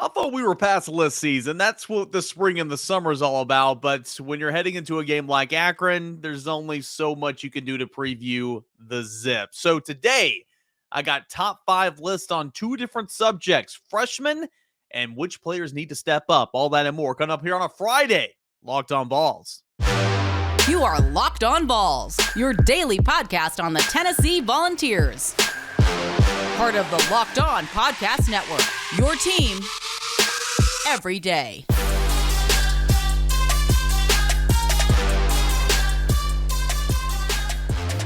I thought we were past list season. That's what the spring and the summer is all about. But when you're heading into a game like Akron, there's only so much you can do to preview the Zip. So today, I got top 5 lists on 2 different subjects, freshmen and which players need to step up. All that and more coming up here on a Friday. Locked on Vols. You are Locked on Vols, your daily podcast on the Tennessee Volunteers. Part of the Locked On Podcast Network, your team every day.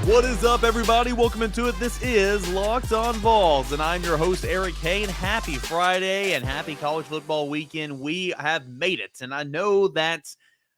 What is up, everybody? Welcome into it. This is Locked on Vols, and I'm your host, Eric Cain. Happy Friday and happy college football weekend. We have made it, and I know that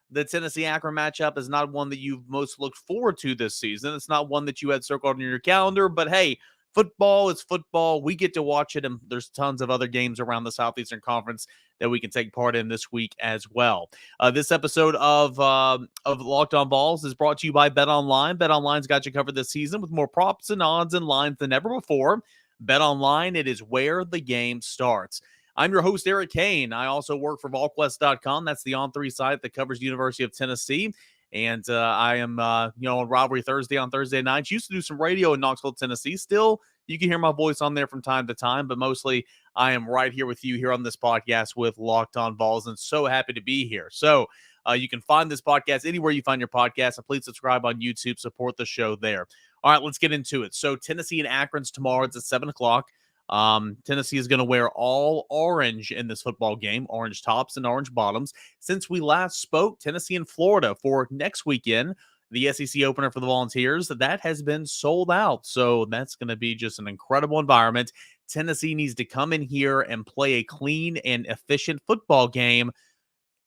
the Tennessee-Akron matchup is not one that you've most looked forward to this season. It's not one that you had circled on your calendar, but hey, football is football. We get to watch it, and there's tons of other games around the Southeastern Conference that we can take part in this week as well. This episode of Locked on Vols is brought to you by BetOnline. BetOnline's got you covered this season with more props and odds and lines than ever before. BetOnline, it is where the game starts. I'm your host, Eric Cain. I also work for VolQuest.com. That's the On3 site that covers the University of Tennessee. And I am, on Rivalry Thursday on Thursday nights. Used to do some radio in Knoxville, Tennessee. Still, you can hear my voice on there from time to time, but mostly I am right here with you here on this podcast with Locked on Vols, and so happy to be here. So you can find this podcast anywhere you find your podcast, and please subscribe on YouTube. Support the show there. All right, let's get into it. So Tennessee and Akron's tomorrow. It's at 7 o'clock. Tennessee is going to wear all orange in this football game, orange tops and orange bottoms. Since we last spoke, Tennessee and Florida for next weekend, the SEC opener for the Volunteers, that has been sold out. So that's going to be just an incredible environment. Tennessee needs to come in here and play a clean and efficient football game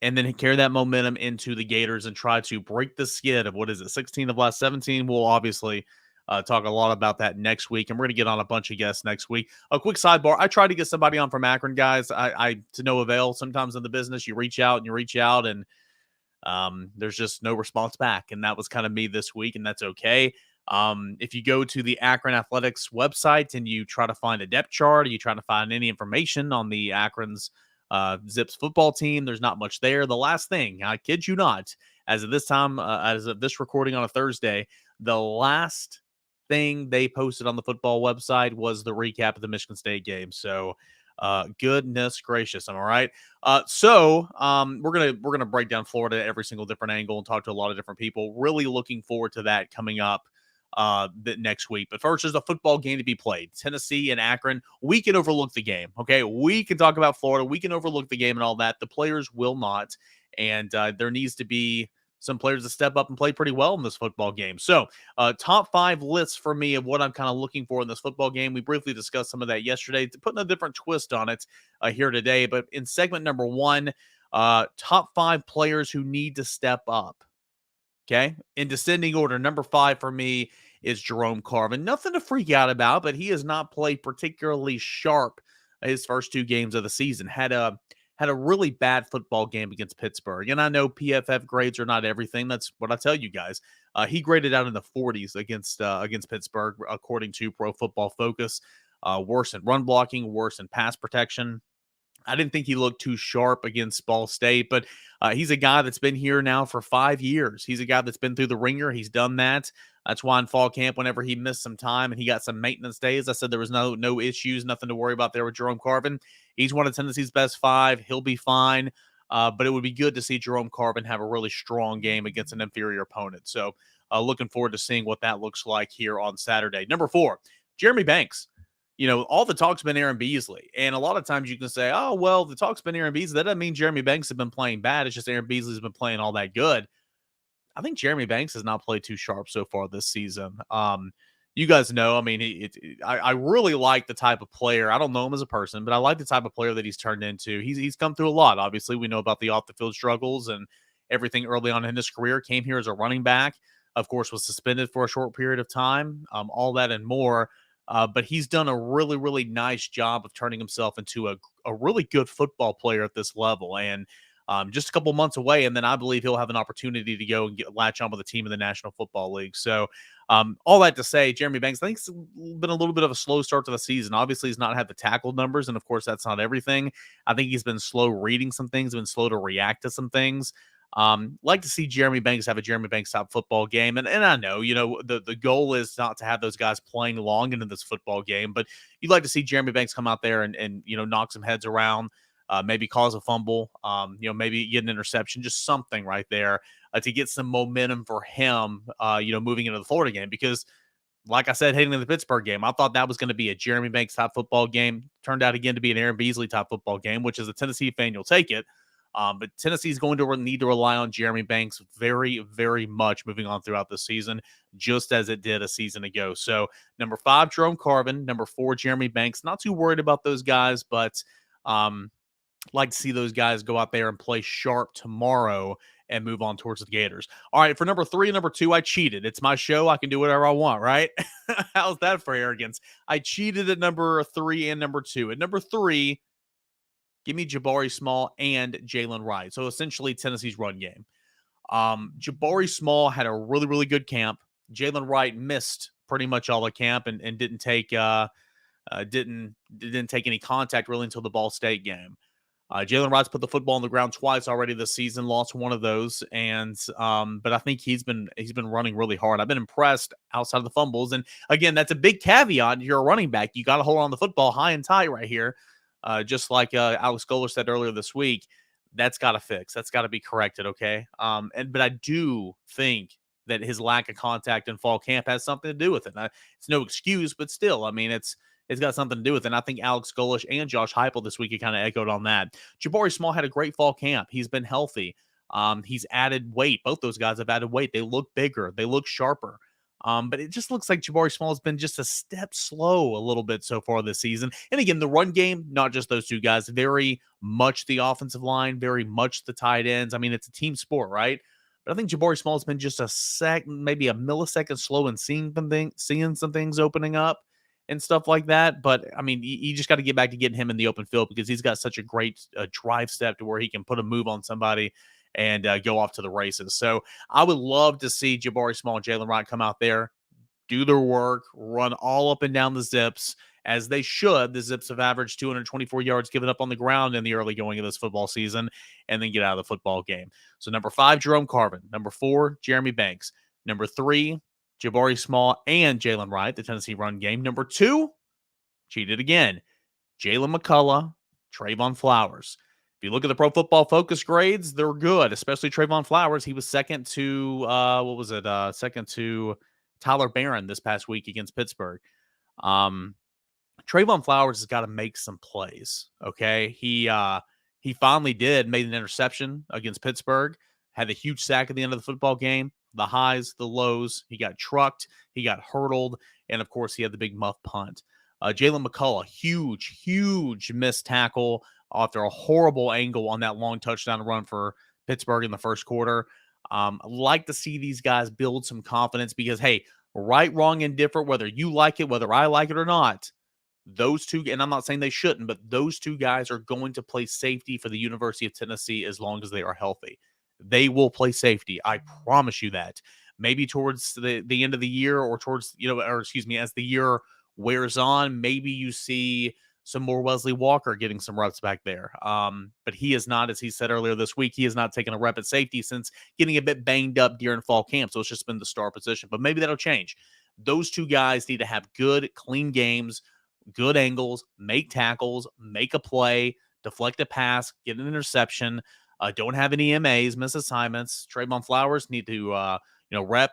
and then carry that momentum into the Gators and try to break the skid of, 16 of last 17. We'll obviously talk a lot about that next week, and we're going to get on a bunch of guests next week. A quick sidebar, I tried to get somebody on from Akron, guys. I to no avail. Sometimes in the business, you reach out, and there's just no response back, and that was kind of me this week, and that's okay. If you go to the Akron Athletics website and you try to find a depth chart, or you try to find any information on the Akron's Zips football team, there's not much there. The last thing, I kid you not, as of this time, as of this recording on a Thursday, the last thing they posted on the football website was the recap of the Michigan State game. So goodness gracious, am I right? We're gonna break down Florida at every single different angle and talk to a lot of different people. Really looking forward to that coming up next week. But first, there's a football game to be played. Tennessee and Akron. We can overlook the game. Okay, we can talk about Florida. We can overlook the game and all that. The players will not, and there needs to be some players that step up and play pretty well in this football game. So top 5 lists for me of what I'm kind of looking for in this football game. We briefly discussed some of that yesterday, putting a different twist on it here today. But in segment number 1, top 5 players who need to step up. Okay. In descending order, number 5 for me is Jerome Carvin. Nothing to freak out about, but he has not played particularly sharp his first 2 games of the season. Had a really bad football game against Pittsburgh. And I know PFF grades are not everything. That's what I tell you guys. He graded out in the 40s against Pittsburgh, according to Pro Football Focus. Worse in run blocking, worse in pass protection. I didn't think he looked too sharp against Ball State, but he's a guy that's been here now for 5 years. He's a guy that's been through the ringer. He's done that. That's why in fall camp, whenever he missed some time and he got some maintenance days, I said there was no issues, nothing to worry about there with Jerome Carvin. He's one of Tennessee's best 5. He'll be fine, but it would be good to see Jerome Carvin have a really strong game against an inferior opponent. So looking forward to seeing what that looks like here on Saturday. Number 4, Jeremy Banks. All the talk's been Aaron Beasley. And a lot of times you can say, oh, well, the talk's been Aaron Beasley. That doesn't mean Jeremy Banks has been playing bad. It's just Aaron Beasley's been playing all that good. I think Jeremy Banks has not played too sharp so far this season. You guys know, I mean, I really like the type of player. I don't know him as a person, but I like the type of player that he's turned into. He's come through a lot. Obviously, we know about the off-the-field struggles and everything early on in his career. Came here as a running back. Of course, was suspended for a short period of time. All that and more. But he's done a really, really nice job of turning himself into a really good football player at this level. And just a couple months away, and then I believe he'll have an opportunity to go and latch on with a team in the National Football League. So All that to say, Jeremy Banks, I think it's been a little bit of a slow start to the season. Obviously, he's not had the tackle numbers, and of course, that's not everything. I think he's been slow reading some things, been slow to react to some things. Like to see Jeremy Banks have a Jeremy Banks type football game. And I know, the goal is not to have those guys playing long into this football game, but you'd like to see Jeremy Banks come out there and knock some heads around, maybe cause a fumble, maybe get an interception, just something right there to get some momentum for him, moving into the Florida game. Because, like I said, heading into the Pittsburgh game, I thought that was going to be a Jeremy Banks type football game. Turned out again to be an Aaron Beasley type football game, which is a Tennessee fan, you'll take it. But Tennessee is going to need to rely on Jeremy Banks very, very much moving on throughout the season, just as it did a season ago. So number 5, Jerome Carvin. Number 4, Jeremy Banks. Not too worried about those guys, but like to see those guys go out there and play sharp tomorrow and move on towards the Gators. All right, for number 3 and number 2, I cheated. It's my show. I can do whatever I want, right? How's that for arrogance? I cheated at number 3 and number 2. At number 3, give me Jabari Small and Jalen Wright. So essentially Tennessee's run game. Jabari Small had a really, really good camp. Jalen Wright missed pretty much all the camp and didn't take any contact really until the Ball State game. Jalen Wright's put the football on the ground twice already this season, lost one of those, and but I think he's been running really hard. I've been impressed outside of the fumbles, and again, that's a big caveat. You're a running back, you got to hold on the football high and tight right here, just like Alex Goller said earlier this week. That's got to fix. That's got to be corrected. Okay, but I do think that his lack of contact in fall camp has something to do with it. It's no excuse, but still, I mean, it's got something to do with it. And I think Alex Golesh and Josh Heupel this week kind of echoed on that. Jabari Small had a great fall camp. He's been healthy. He's added weight. Both those guys have added weight. They look bigger. They look sharper. But it just looks like Jabari Small has been just a step slow a little bit so far this season. And again, the run game, not just those two guys, very much the offensive line, very much the tight ends. I mean, it's a team sport, right? But I think Jabari Small has been just maybe a millisecond slow in seeing some things opening up and stuff like that. But I mean, you just got to get back to getting him in the open field because he's got such a great drive step to where he can put a move on somebody and go off to the races. So I would love to see Jabari Small and Jalen Wright come out there, do their work, run all up and down the zips as they should. The Zips have averaged 224 yards given up on the ground in the early going of this football season, and then get out of the football game. So number 5, Jerome Carvin. Number 4, Jeremy Banks. Number 3, Jabari Small and Jalen Wright, the Tennessee run game. Number 2, cheated again, Jalen McCullough, Trayvon Flowers. If you look at the Pro Football Focus grades, they're good, especially Trayvon Flowers. He was second to, second to Tyler Barron this past week against Pittsburgh. Trayvon Flowers has got to make some plays, okay? He finally made an interception against Pittsburgh, had a huge sack at the end of the football game. The highs, the lows. He got trucked. He got hurdled. And, of course, he had the big muff punt. Jalen McCullough, huge missed tackle after a horrible angle on that long touchdown run for Pittsburgh in the first quarter. I'd like to see these guys build some confidence because, hey, right, wrong, and different, whether you like it, whether I like it or not, those two, and I'm not saying they shouldn't, but those two guys are going to play safety for the University of Tennessee as long as they are healthy. They will play safety. I promise you that. Maybe towards the end of the year or as the year wears on, maybe you see some more Wesley Walker getting some reps back there. But he is not, as he said earlier this week, he has not taken a rep at safety since getting a bit banged up during fall camp. So it's just been the star position. But maybe that'll change. Those two guys need to have good, clean games, good angles, make tackles, make a play, deflect a pass, get an interception. Don't have any MAs, miss assignments. Trayvon Flowers need to, rep,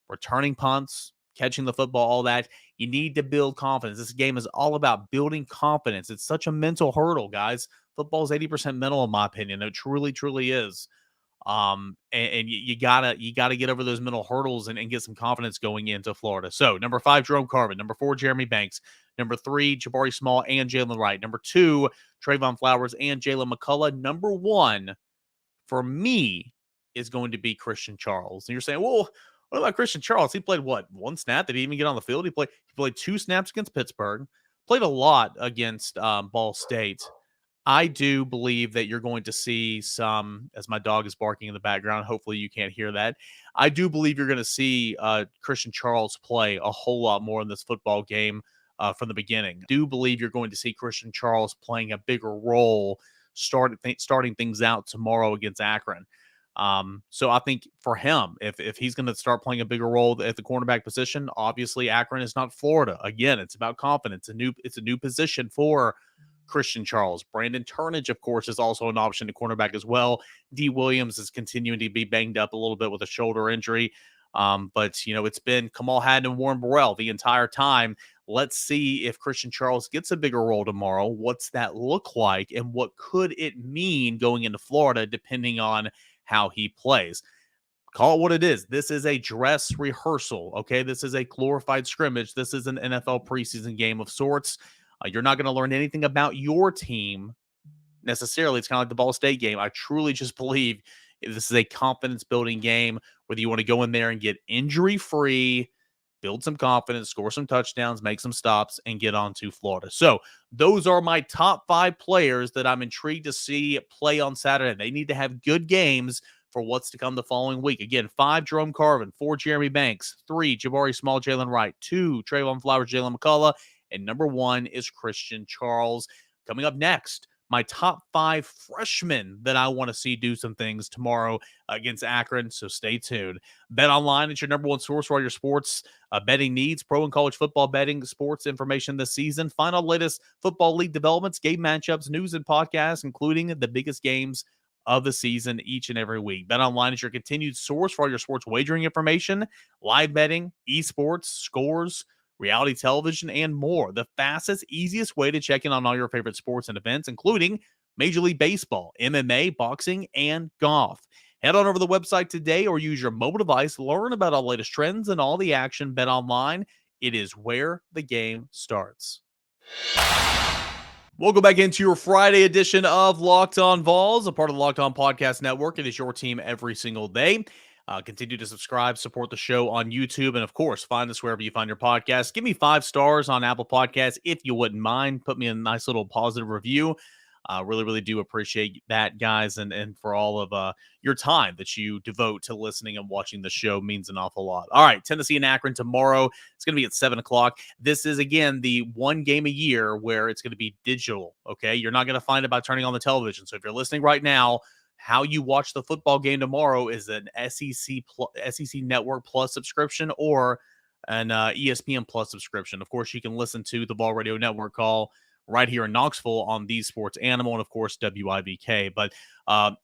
returning punts, catching the football, all that. You need to build confidence. This game is all about building confidence. It's such a mental hurdle, guys. Football is 80% mental, in my opinion. It truly, truly is. And you gotta get over those mental hurdles and get some confidence going into Florida. So number 5, Jerome Carvin. Number 4, Jeremy Banks. Number 3, Jabari Small and Jalen Wright. Number 2, Trayvon Flowers and Jalen McCullough. Number 1, for me, is going to be Christian Charles. And you're saying, well, what about Christian Charles? He played one snap? Did he even get on the field? He played 2 snaps against Pittsburgh. Played a lot against Ball State. I do believe that you're going to see some, as my dog is barking in the background, hopefully you can't hear that. I do believe you're going to see Christian Charles play a whole lot more in this football game from the beginning. I do believe you're going to see Christian Charles playing a bigger role starting things out tomorrow against Akron. So I think for him, if he's going to start playing a bigger role at the cornerback position, obviously Akron is not Florida. Again, it's about confidence. It's a new position for Christian Charles. Brandon Turnage, of course, is also an option to cornerback as well. D. Williams is continuing to be banged up a little bit with a shoulder injury. But, it's been Kamal Haddon and Warren Burrell the entire time. Let's see if Christian Charles gets a bigger role tomorrow. What's that look like? And what could it mean going into Florida, depending on how he plays? Call it what it is. This is a dress rehearsal, okay? This is a glorified scrimmage. This is an NFL preseason game of sorts. You're not going to learn anything about your team necessarily. It's kind of like the Ball State game. I truly just believe this is a confidence-building game, whether you want to go in there and get injury-free, build some confidence, score some touchdowns, make some stops, and get on to Florida. So those are my top 5 players that I'm intrigued to see play on Saturday. They need to have good games for what's to come the following week. Again, 5, Jerome Carvin, 4, Jeremy Banks, 3, Jabari Small, Jalen Wright, 2, Trayvon Flowers, Jalen McCullough, and number 1 is Christian Charles. Coming up next, my top 5 freshmen that I want to see do some things tomorrow against Akron, so stay tuned. BetOnline is your number 1 source for all your sports betting needs, pro and college football betting, sports information this season. Find all the latest football league developments, game matchups, news, and podcasts, including the biggest games of the season each and every week. BetOnline is your continued source for all your sports wagering information, live betting, esports, scores, reality television, and more. The fastest, easiest way to check in on all your favorite sports and events, including Major League Baseball, MMA, boxing, and golf. Head on over to the website today or use your mobile device to learn about all the latest trends and all the action. BetOnline, it is where the game starts. We'll go back into your Friday edition of Locked On Vols, a part of the Locked On Podcast Network. It is your team every single day. Continue to subscribe, support the show on YouTube, and of course, find us wherever you find your podcast. Give me 5 stars on Apple Podcasts if you wouldn't mind. Put me a nice little positive review. Really, really do appreciate that, guys, and for all of your time that you devote to listening and watching the show means an awful lot. All right, Tennessee and Akron tomorrow. It's going to be at 7 o'clock. This is, again, the one game a year where it's going to be digital, okay? You're not going to find it by turning on the television. So if you're listening right now, how you watch the football game tomorrow is an SEC Network Plus subscription or an ESPN Plus subscription. Of course, you can listen to the Ball Radio Network call right here in Knoxville on the Sports Animal and, of course, WIVK. But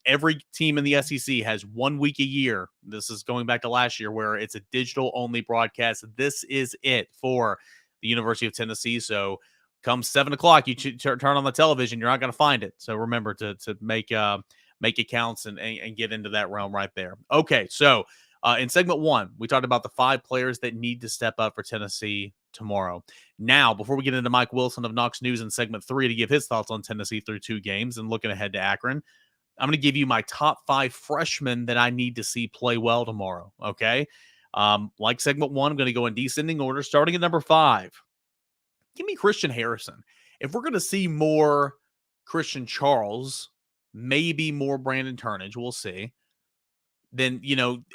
every team in the SEC has 1 week a year. This is going back to last year where it's a digital-only broadcast. This is it for the University of Tennessee. So come 7 o'clock, you turn on the television, you're not going to find it. So remember to make accounts and get into that realm right there. Okay, so in segment 1, we talked about the 5 players that need to step up for Tennessee tomorrow. Now, before we get into Mike Wilson of Knox News in segment 3 to give his thoughts on Tennessee through 2 games and looking ahead to Akron, I'm going to give you my top 5 freshmen that I need to see play well tomorrow, okay? Like segment 1, I'm going to go in descending order, starting at number 5. Give me Christian Harrison. If we're going to see more Christian Charles, maybe more Brandon Turnage, we'll see, then,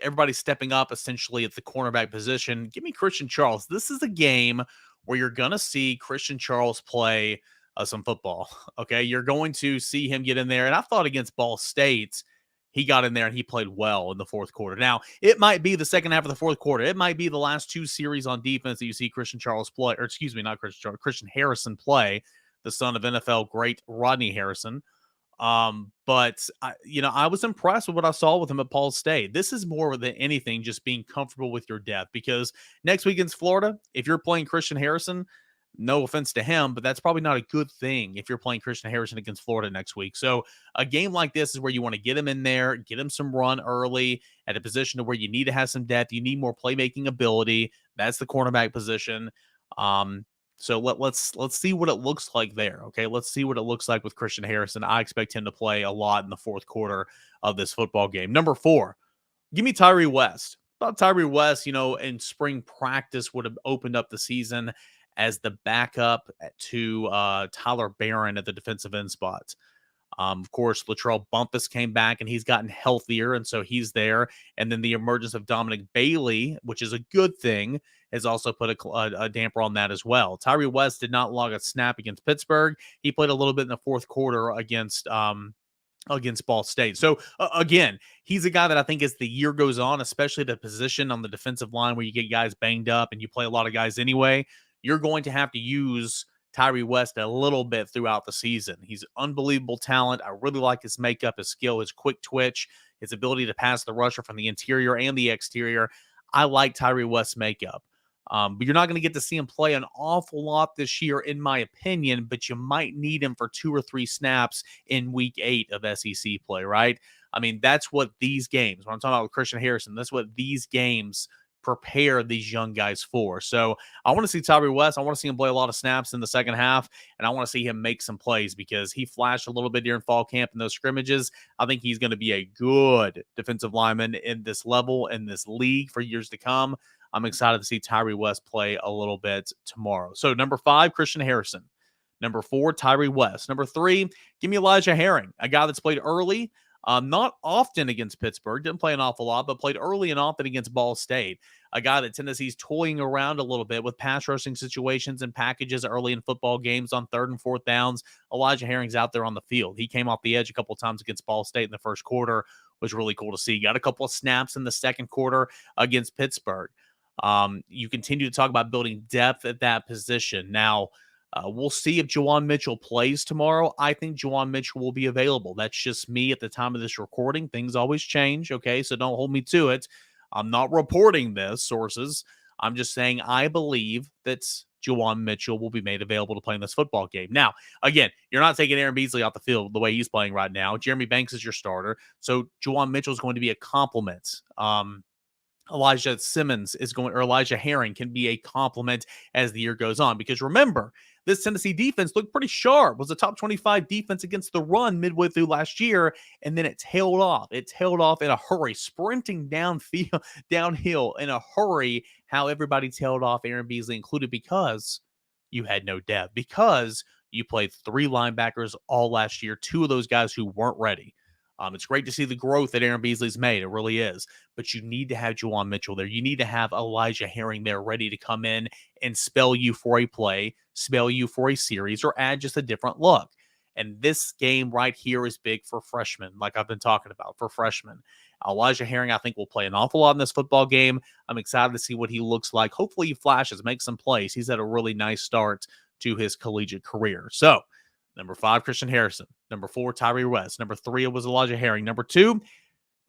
everybody's stepping up essentially at the cornerback position. Give me Christian Charles. This is a game where you're going to see Christian Charles play some football, okay? You're going to see him get in there, and I thought against Ball State, he got in there and he played well in the fourth quarter. Now, it might be the second half of the fourth quarter. It might be the last 2 series on defense that you see Christian Charles play, or excuse me, not Christian Charles, Christian Harrison play, the son of NFL great Rodney Harrison. But I was impressed with what I saw with him at Ball State. This is more than anything just being comfortable with your depth, because next weekend's Florida. If you're playing Christian Harrison, no offense to him, but that's probably not a good thing if you're playing Christian Harrison against Florida next week. So a game like this is where you want to get him in there, get him some run early at a position to where you need to have some depth. You need more playmaking ability. That's the cornerback position. So let's see what it looks like there. Okay, let's see what it looks like with Christian Harrison. I expect him to play a lot in the fourth quarter of this football game. Number 4, give me Tyree West. Thought Tyree West, in spring practice would have opened up the season as the backup to Tyler Barron at the defensive end spot. Of course, Latrell Bumpus came back and he's gotten healthier, and so he's there. And then the emergence of Dominic Bailey, which is a good thing, has also put a damper on that as well. Tyree West did not log a snap against Pittsburgh. He played a little bit in the fourth quarter against Ball State. So again, he's a guy that I think as the year goes on, especially the position on the defensive line where you get guys banged up and you play a lot of guys anyway, you're going to have to use Tyree West a little bit throughout the season. He's unbelievable talent. I really like his makeup, his skill, his quick twitch, his ability to pass the rusher from the interior and the exterior. I like Tyree West's makeup. But you're not going to get to see him play an awful lot this year, in my opinion, but you might need him for 2 or 3 snaps in week 8 of SEC play, right? I mean, that's what these games, when I'm talking about with Christian Harrison, that's what these games prepare these young guys for. So I want to see Tyree West. I want to see him play a lot of snaps in the second half, and I want to see him make some plays because he flashed a little bit during fall camp in those scrimmages. I think he's going to be a good defensive lineman in this level, in this league for years to come. I'm excited to see Tyree West play a little bit tomorrow. So number 5, Christian Harrison. Number 4, Tyree West. Number 3, give me Elijah Herring, a guy that's played early, not often against Pittsburgh, didn't play an awful lot, but played early and often against Ball State. A guy that Tennessee's toying around a little bit with pass rushing situations and packages early in football games on 3rd and 4th downs. Elijah Herring's out there on the field. He came off the edge a couple of times against Ball State in the first quarter. Was really cool to see. Got a couple of snaps in the second quarter against Pittsburgh. You continue to talk about building depth at that position. Now, we'll see if Juwan Mitchell plays tomorrow. I think Juwan Mitchell will be available. That's just me at the time of this recording. Things always change, okay? So don't hold me to it. I'm not reporting this, sources. I'm just saying I believe that Juwan Mitchell will be made available to play in this football game. Now, again, you're not taking Aaron Beasley off the field the way he's playing right now. Jeremy Banks is your starter. So Juwan Mitchell is going to be a compliment. Elijah Herring can be a compliment as the year goes on. Because remember, this Tennessee defense looked pretty sharp, was a top 25 defense against the run midway through last year, and then it tailed off. It tailed off in a hurry, sprinting downhill in a hurry, how everybody tailed off, Aaron Beasley included, because you had no depth, because you played 3 linebackers all last year, 2 of those guys who weren't ready. It's great to see the growth that Aaron Beasley's made. It really is. But you need to have Juwan Mitchell there. You need to have Elijah Herring there ready to come in and spell you for a play, spell you for a series, or add just a different look. And this game right here is big for freshmen, like I've been talking about, for freshmen. Elijah Herring, I think, will play an awful lot in this football game. I'm excited to see what he looks like. Hopefully he flashes, makes some plays. He's had a really nice start to his collegiate career. So, number 5, Christian Harrison. Number 4, Tyree West. Number 3, it was Elijah Herring. Number 2,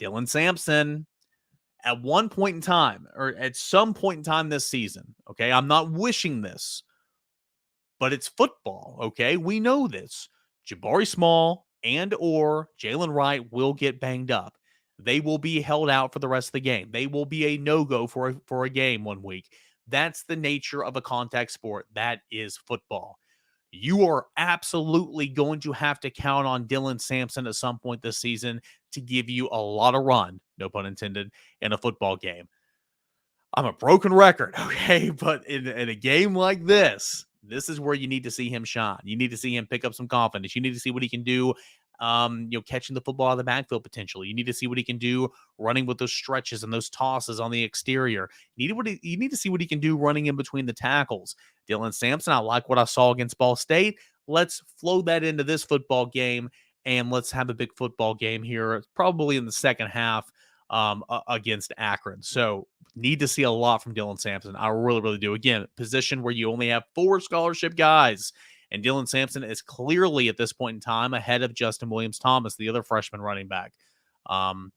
Dylan Sampson. At one point in time, or at some point in time this season, okay, I'm not wishing this, but it's football, okay? We know this. Jabari Small and or Jalen Wright will get banged up. They will be held out for the rest of the game. They will be a no-go for a game one week. That's the nature of a contact sport. That is football. You are absolutely going to have to count on Dylan Sampson at some point this season to give you a lot of run, no pun intended, in a football game. I'm a broken record, okay? But in a game like this is where you need to see him shine. You need to see him pick up some confidence. You need to see what he can do, catching the football out of the backfield potentially. You need to see what he can do running with those stretches and those tosses on the exterior. You need to see what he can do running in between the tackles. Dylan Sampson, I like what I saw against Ball State. Let's flow that into this football game, and let's have a big football game here, probably in the second half against Akron. So need to see a lot from Dylan Sampson. I really, really do. Again, position where you only have 4 scholarship guys. And Dylan Sampson is clearly at this point in time ahead of Justin Williams-Thomas, the other freshman running back.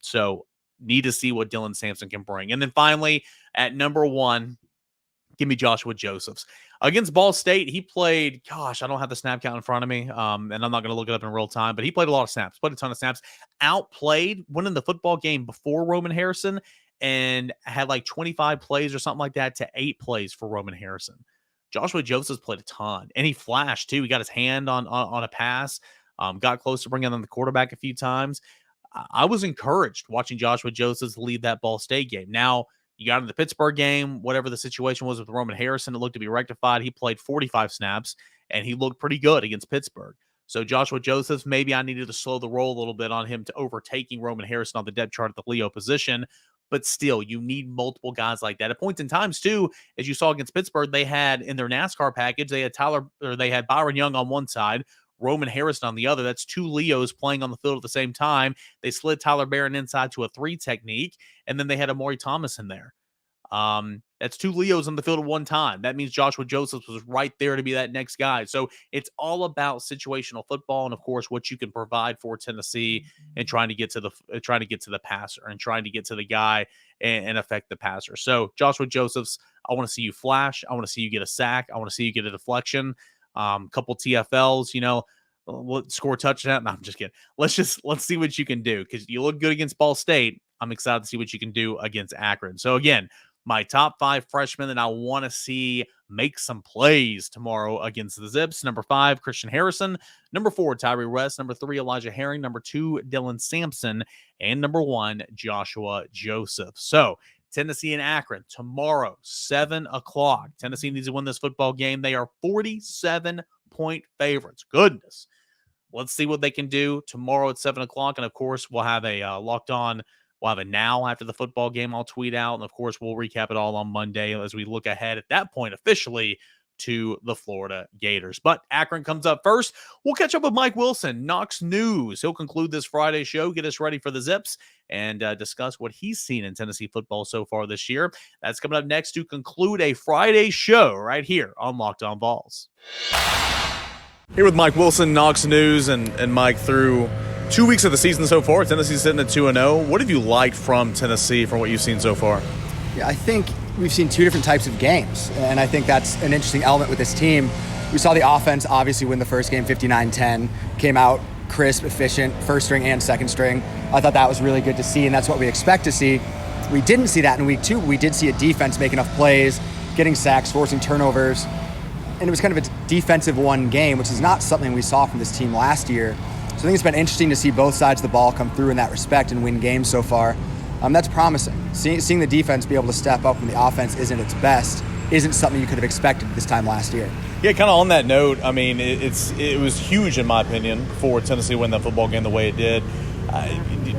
So need to see what Dylan Sampson can bring. And then finally, at number 1, give me Joshua Josephs. Against Ball State, he played, I don't have the snap count in front of me, and I'm not going to look it up in real time, but he played a lot of snaps, played a ton of snaps, outplayed, winning the football game before Roman Harrison, and had like 25 plays or something like that to 8 plays for Roman Harrison. Joshua Josephs played a ton, and he flashed too. He got his hand on a pass, got close to bringing on the quarterback a few times. I was encouraged watching Joshua Josephs lead that Ball State game. Now, you got into the Pittsburgh game, whatever the situation was with Roman Harrison, it looked to be rectified. He played 45 snaps, and he looked pretty good against Pittsburgh. So Joshua Josephs, maybe I needed to slow the roll a little bit on him to overtaking Roman Harrison on the depth chart at the Leo position. But still, you need multiple guys like that. At points in times, too, as you saw against Pittsburgh, they had in their NASCAR package, they had Byron Young on one side, Roman Harrison on the other. That's two Leos playing on the field at the same time. They slid Tyler Barron inside to a 3 technique, and then they had Amari Thomas in there. That's two Leos on the field at one time. That means Joshua Josephs was right there to be that next guy. So it's all about situational football, and of course, what you can provide for Tennessee and trying to get to the passer and trying to get to the guy and affect the passer. So Joshua Josephs, I want to see you flash. I want to see you get a sack. I want to see you get a deflection. Couple TFLs. Let's score a touchdown. No, I'm just kidding. Let's see what you can do, because you look good against Ball State. I'm excited to see what you can do against Akron. So again, my top 5 freshmen that I want to see make some plays tomorrow against the Zips. Number 5, Christian Harrison. Number 4, Tyree West. Number 3, Elijah Herring. Number 2, Dylan Sampson. And number 1, Joshua Joseph. So Tennessee and Akron tomorrow, 7 o'clock. Tennessee needs to win this football game. They are 47-point favorites. Goodness. Let's see what they can do tomorrow at 7 o'clock. And, of course, we'll have a Locked On. We'll have a now after the football game I'll tweet out. And, of course, we'll recap it all on Monday as we look ahead at that point officially to the Florida Gators. But Akron comes up first. We'll catch up with Mike Wilson, Knox News. He'll conclude this Friday show, get us ready for the Zips, and discuss what he's seen in Tennessee football so far this year. That's coming up next to conclude a Friday show right here on Locked On Vols. Here with Mike Wilson, Knox News, and Mike, through 2 weeks of the season so far, Tennessee's sitting at 2-0. What have you liked from Tennessee from what you've seen so far? Yeah, I think we've seen 2 different types of games, and I think that's an interesting element with this team. We saw the offense obviously win the first game 59-10, came out crisp, efficient, first string and second string. I thought that was really good to see, and that's what we expect to see. We didn't see that in week 2, but we did see a defense make enough plays, getting sacks, forcing turnovers, and it was kind of a defensive one game, which is not something we saw from this team last year. So I think it's been interesting to see both sides of the ball come through in that respect and win games so far. That's promising. Seeing the defense be able to step up when the offense isn't its best isn't something you could have expected this time last year. Yeah, kind of on that note, I mean, it was huge in my opinion for Tennessee to win that football game the way it did.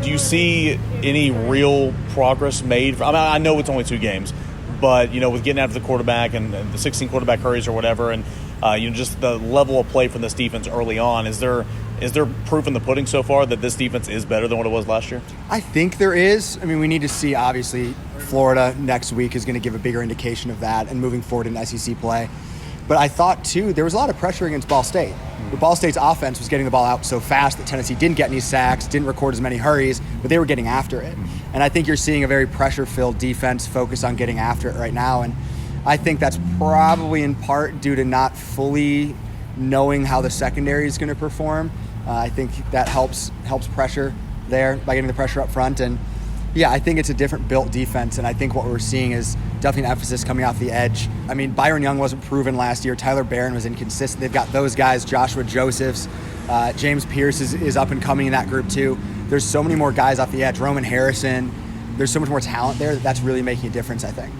Do you see any real progress made? I know it's only 2 games, but with getting after the quarterback and the 16 quarterback hurries or whatever, and just the level of play from this defense early on, is there proof in the pudding so far that this defense is better than what it was last year? I think there is. I mean, we need to see, obviously, Florida next week is going to give a bigger indication of that and moving forward in SEC play. But I thought, too, there was a lot of pressure against Ball State. But Ball State's offense was getting the ball out so fast that Tennessee didn't get any sacks, didn't record as many hurries, but they were getting after it. And I think you're seeing a very pressure-filled defense focus on getting after it right now. And I think that's probably in part due to not fully knowing how the secondary is going to perform. I think that helps pressure there by getting the pressure up front. And yeah, I think it's a different built defense, and I think what we're seeing is definitely an emphasis coming off the edge. I mean, Byron Young wasn't proven last year. Tyler Barron was inconsistent. They've got those guys, Joshua Josephs, James Pierce is up and coming in that group too. There's so many more guys off the edge. Roman Harrison. There's so much more talent there that's really making a difference, I think.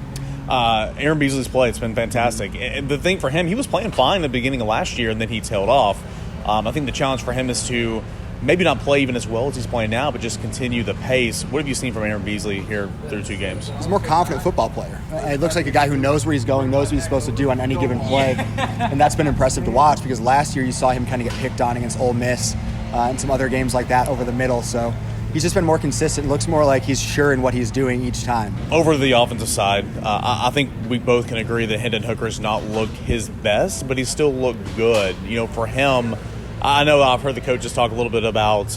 Aaron Beasley's play, it's been fantastic. And the thing for him, he was playing fine at the beginning of last year, and then he tailed off. I think the challenge for him is to maybe not play even as well as he's playing now, but just continue the pace. What have you seen from Aaron Beasley here through 2 games? He's a more confident football player. It looks like a guy who knows where he's going, knows what he's supposed to do on any given play. And that's been impressive to watch, because last year you saw him kind of get picked on against Ole Miss and some other games like that over the middle. So he's just been more consistent. It looks more like he's sure in what he's doing each time. Over to the offensive side, I think we both can agree that Hendon Hooker has not looked his best, but he's still looked good. For him, I know I've heard the coaches talk a little bit about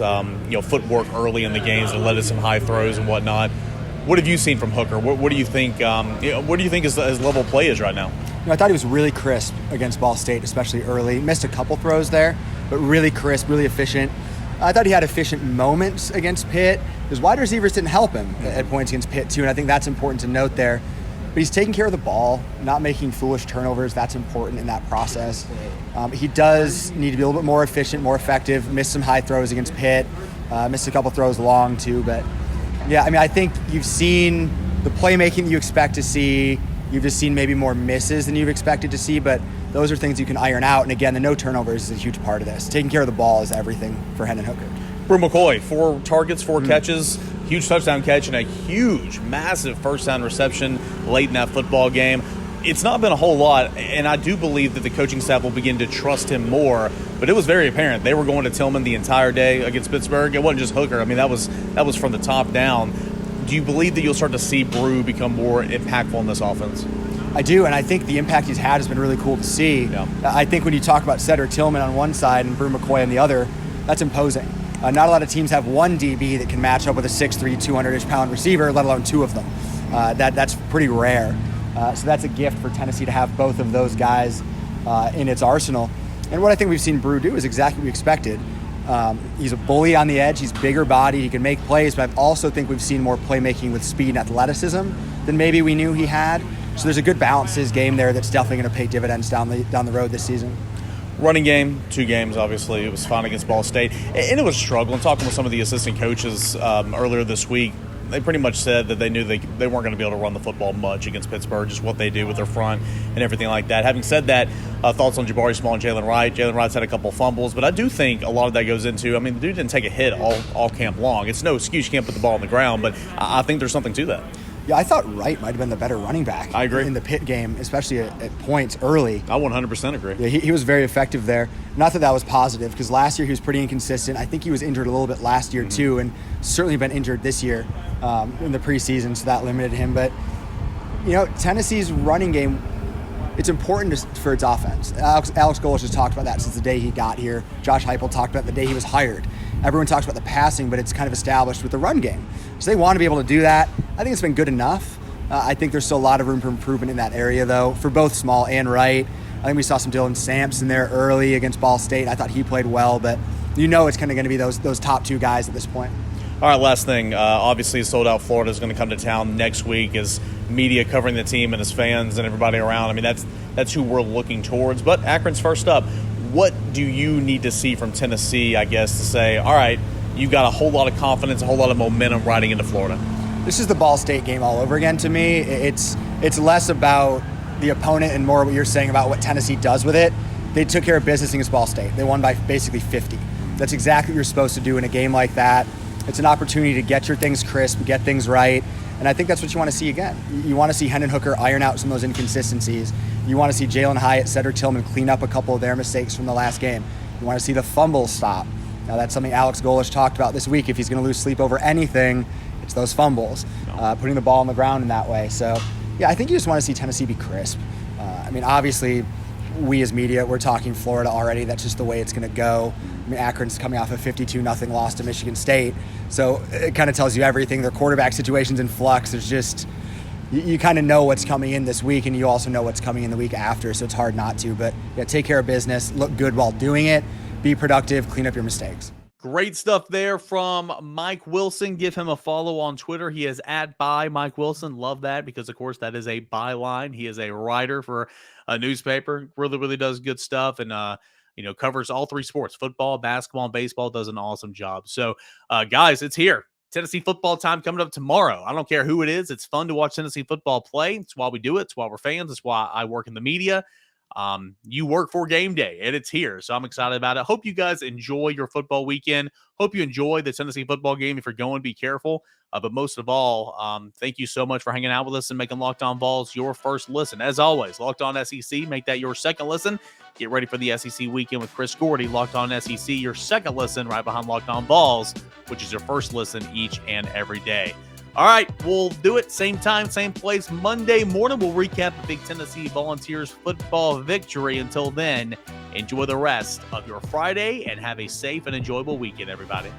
footwork early in the games and led to some high throws and whatnot. What have you seen from Hooker? What do you think? What do you think his level of play is right now? I thought he was really crisp against Ball State, especially early. Missed a couple throws there, but really crisp, really efficient. I thought he had efficient moments against Pitt. His wide receivers didn't help him at points against Pitt too, and I think that's important to note there. But he's taking care of the ball, not making foolish turnovers. That's important in that process. He does need to be a little bit more efficient, more effective. Missed some high throws against Pitt. Missed a couple throws long too. But yeah, I mean, I think you've seen the playmaking that you expect to see. You've just seen maybe more misses than you've expected to see. But those are things you can iron out. And again, the no turnovers is a huge part of this. Taking care of the ball is everything for Hendon Hooker. Brew McCoy, 4 targets, 4 catches, huge touchdown catch, and a huge, massive first down reception late in that football game. It's not been a whole lot, and I do believe that the coaching staff will begin to trust him more, but it was very apparent. They were going to Tillman the entire day against Pittsburgh. It wasn't just Hooker. I mean, that was from the top down. Do you believe that you'll start to see Brew become more impactful in this offense? I do, and I think the impact he's had has been really cool to see. Yeah. I think when you talk about Cedric Tillman on one side and Brew McCoy on the other, that's imposing. Not a lot of teams have one DB that can match up with a 6'3", 200-ish pound receiver, let alone 2 of them. That's pretty rare. So that's a gift for Tennessee to have both of those guys in its arsenal. And what I think we've seen Brew do is exactly what we expected. He's a bully on the edge. He's bigger body. He can make plays, but I also think we've seen more playmaking with speed and athleticism than maybe we knew he had. So there's a good balance to his game there that's definitely going to pay dividends down the road this season. Running game, 2 games, obviously. It was fine against Ball State. And it was struggling. Talking with some of the assistant coaches earlier this week, they pretty much said that they knew they weren't going to be able to run the football much against Pittsburgh, just what they do with their front and everything like that. Having said that, thoughts on Jabari Small and Jalen Wright. Jalen Wright's had a couple of fumbles, but I do think a lot of that goes into, I mean, the dude didn't take a hit all camp long. It's no excuse you can't put the ball on the ground, but I think there's something to that. Yeah, I thought Wright might have been the better running back. I agree. In the Pitt game, especially at points early. I 100% agree. Yeah, he was very effective there. Not that was positive, because last year he was pretty inconsistent. I think he was injured a little bit last year too, and certainly been injured this year in the preseason, so that limited him. But, Tennessee's running game, it's important for its offense. Alex Golesh has talked about that since the day he got here. Josh Heupel talked about the day he was hired. Everyone talks about the passing, but it's kind of established with the run game. So they want to be able to do that. I think it's been good enough. I think there's still a lot of room for improvement in that area, though, for both Small and Wright. I think we saw some Dylan Sampson there early against Ball State. I thought he played well, but it's kind of going to be those top 2 guys at this point. All right, last thing. Obviously, sold-out Florida is going to come to town next week as media covering the team and as fans and everybody around. I mean, that's who we're looking towards. But Akron's first up. What do you need to see from Tennessee, I guess, to say, all right, you've got a whole lot of confidence, a whole lot of momentum riding into Florida? This is the Ball State game all over again to me. It's less about the opponent and more what you're saying about what Tennessee does with it. They took care of business against Ball State. They won by basically 50. That's exactly what you're supposed to do in a game like that. It's an opportunity to get your things crisp, get things right, and I think that's what you want to see again. You want to see Hendon Hooker iron out some of those inconsistencies. You want to see Jalen Hyatt, Cedric Tillman clean up a couple of their mistakes from the last game. You want to see the fumbles stop. Now, that's something Alex Golesh talked about this week. If he's going to lose sleep over anything, it's those fumbles, putting the ball on the ground in that way. So, yeah, I think you just want to see Tennessee be crisp. Obviously, we as media, we're talking Florida already. That's just the way it's going to go. Akron's coming off a 52-0 loss to Michigan State. So it kind of tells you everything. Their quarterback situation's in flux. There's just, you kind of know what's coming in this week, and you also know what's coming in the week after, so it's hard not to. But yeah, take care of business, look good while doing it, be productive, clean up your mistakes. Great stuff there from Mike Wilson. Give him a follow on Twitter. He is @by Mike Wilson. Love that because, of course, that is a byline. He is a writer for a newspaper. Really does good stuff and, covers all 3 sports, football, basketball, and baseball. Does an awesome job. So, guys, it's here. Tennessee football time coming up tomorrow. I don't care who it is. It's fun to watch Tennessee football play. It's why we do it. It's why we're fans. It's why I work in the media. You work for game day, and it's here. So I'm excited about it. Hope you guys enjoy your football weekend. Hope you enjoy the Tennessee football game. If you're going, be careful. But most of all, thank you so much for hanging out with us and making Locked On Vols your first listen. As always, Locked On SEC, make that your second listen. Get ready for the SEC weekend with Chris Gordy. Locked On SEC, your second listen, right behind Locked On Vols, which is your first listen each and every day. All right, we'll do it same time, same place. Monday morning, we'll recap the big Tennessee Volunteers football victory. Until then, enjoy the rest of your Friday and have a safe and enjoyable weekend, everybody.